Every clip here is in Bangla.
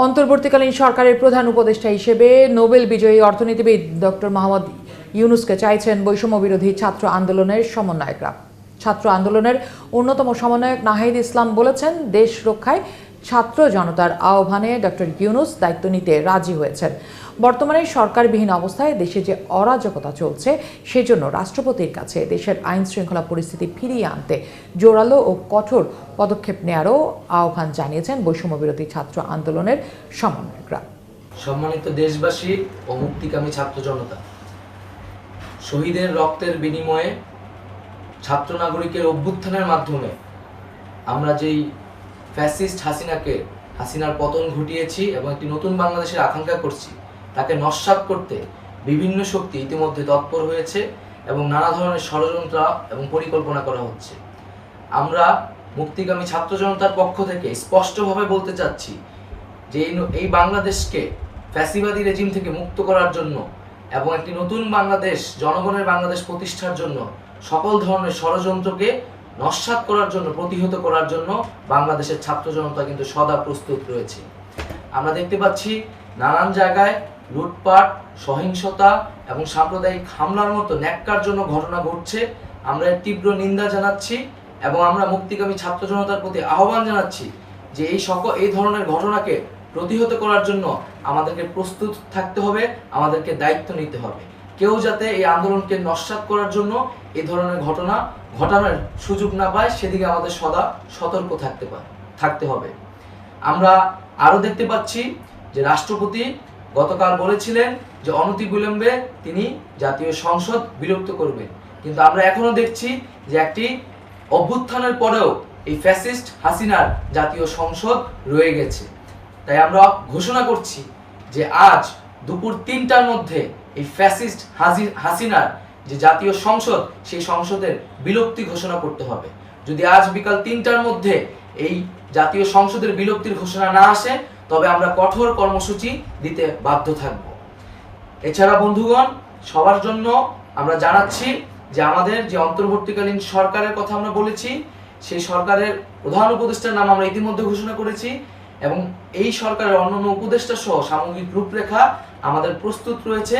অন্তর্বর্তীকালীন সরকারের প্রধান উপদেষ্টা হিসেবে নোবেল বিজয়ী অর্থনীতিবিদ ডক্টর মোহাম্মদ ইউনূসকে চাইছেন বৈষম্য বিরোধী ছাত্র আন্দোলনের সমন্বয়করা। ছাত্র আন্দোলনের অন্যতম সমন্বয়ক নাহিদ ইসলাম বলেছেন, দেশ রক্ষায় ছাত্র জনতার আহ্বানে ডক্টর ইউনূস দায়িত্ব নিতে রাজি হয়েছেন। বর্তমানে সরকারবিহীন অবস্থায় দেশে যে অরাজকতা চলছে, সেজন্য রাষ্ট্রপতির কাছে দেশের আইন শৃঙ্খলা পরিস্থিতি ফিরিয়ে আনতে জোরালো ও কঠোর পদক্ষেপ নেয়ারও আহ্বান জানিয়েছেন বৈষম্য বিরোধী ছাত্র আন্দোলনের সমন্বয়করা। সম্মানিত দেশবাসী ও মুক্তিকামী ছাত্র জনতা, শহীদের রক্তের বিনিময়ে ছাত্র নাগরিকের অভ্যুত্থানের মাধ্যমে আমরা যেই ফ্যাসিস্ট হাসিনার পতন ঘটিয়েছি এবং একটি নতুন বাংলাদেশের আকাঙ্ক্ষা করছি, তাকে নস্যাৎ করতে বিভিন্ন শক্তি ইতিমধ্যে তৎপর হয়েছে এবং নানা ধরনের ষড়যন্ত্র এবং পরিকল্পনা করা হচ্ছে। আমরা মুক্তিকামী ছাত্র জনতার পক্ষ থেকে স্পষ্টভাবে বলতে চাচ্ছি যে এই বাংলাদেশকে ফ্যাসিবাদী রেজিম থেকে মুক্ত করার জন্য এবং একটি নতুন বাংলাদেশ, জনগণের বাংলাদেশ প্রতিষ্ঠার জন্য সকল ধরনের ষড়যন্ত্রকে নস্যাৎ করার জন্য, প্রতিহত করার জন্য বাংলাদেশের ছাত্র জনতা কিন্তু সদা প্রস্তুত রয়েছে। আমরা দেখতে পাচ্ছি নানান জায়গায় লুটপাট, সহিংসতা এবং সাম্প্রদায়িক হামলার মতো ন্যাক্কারজনক ঘটনা ঘটছে। আমরা এর তীব্র নিন্দা জানাচ্ছি এবং আমরা মুক্তিকামী ছাত্র জনতার প্রতি আহ্বান জানাচ্ছি যে এই ধরনের ঘটনাকে প্রতিহত করার জন্য আমাদেরকে প্রস্তুত থাকতে হবে, আমাদেরকে দায়িত্ব নিতে হবে। কেউ যাতে এই আন্দোলনকে নস্যাৎ করার জন্য এই ধরনের ঘটনা ঘটানোর সুযোগ না পায়, সেদিকে আমাদের সদা সতর্ক থাকতে হবে। আমরা আরো দেখতে পাচ্ছি যে রাষ্ট্রপতি গতকাল বলেছিলেন যে অনতিবিলম্বে তিনি জাতীয় সংসদ বিলুপ্ত করবেন, কিন্তু আমরা এখনো দেখছি যে একটি অভ্যুত্থানের পরেও এই ফ্যাসিস্ট হাসিনার জাতীয় সংসদ রয়ে গেছে। তাই আমরা ঘোষণা করছি যে আজ দুপুর ৩টার মধ্যে এই ফ্যাসিস্ট হাসিনার যে জাতীয় সংসদ, সেই সংসদের বিলুপ্তি ঘোষণা করতে হবে। যদি আজ বিকাল ৩টার মধ্যে এই জাতীয় সংসদের বিলুপ্তির ঘোষণা না আসে, তবে আমরা কঠোর কর্মসূচি দিতে বাধ্য থাকব। এছাড়া বন্ধুগণ, সবার জন্য আমরা জানাচ্ছি যে আমাদের যে অন্তর্বর্তীকালীন সরকারের কথা আমরা বলেছি, সেই সরকারের প্রধান উপদেষ্টার নাম আমরা ইতিমধ্যে ঘোষণা করেছি এবং এই সরকারের অন্যান্য উপদেষ্টা সহ সামগ্রিক রূপরেখা আমাদের প্রস্তুত রয়েছে।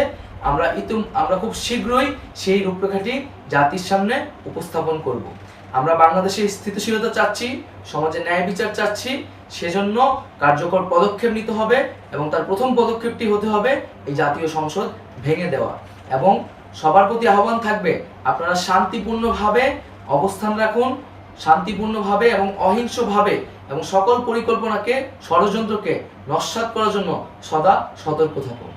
আমরা খুব শীঘ্রই সেই রূপরেখাটি জাতির সামনে উপস্থাপন করব। আমরা বাংলাদেশে স্থিতিশীলতা চাচ্ছি, সমাজে ন্যায় বিচার চাচ্ছি, সেজন্য কার্যকর পদক্ষেপ নিতে হবে এবং তার প্রথম পদক্ষেপটি হতে হবে এই জাতীয় সংসদ ভেঙে দেওয়া। এবং সবার প্রতি আহ্বান থাকবে, আপনারা শান্তিপূর্ণভাবে অবস্থান রাখুন, শান্তিপূর্ণভাবে এবং অহিংসভাবে এবং সকল পরিকল্পনাকে, ষড়যন্ত্রকে নস্যাৎ করার জন্য সদা সতর্ক থাকুন।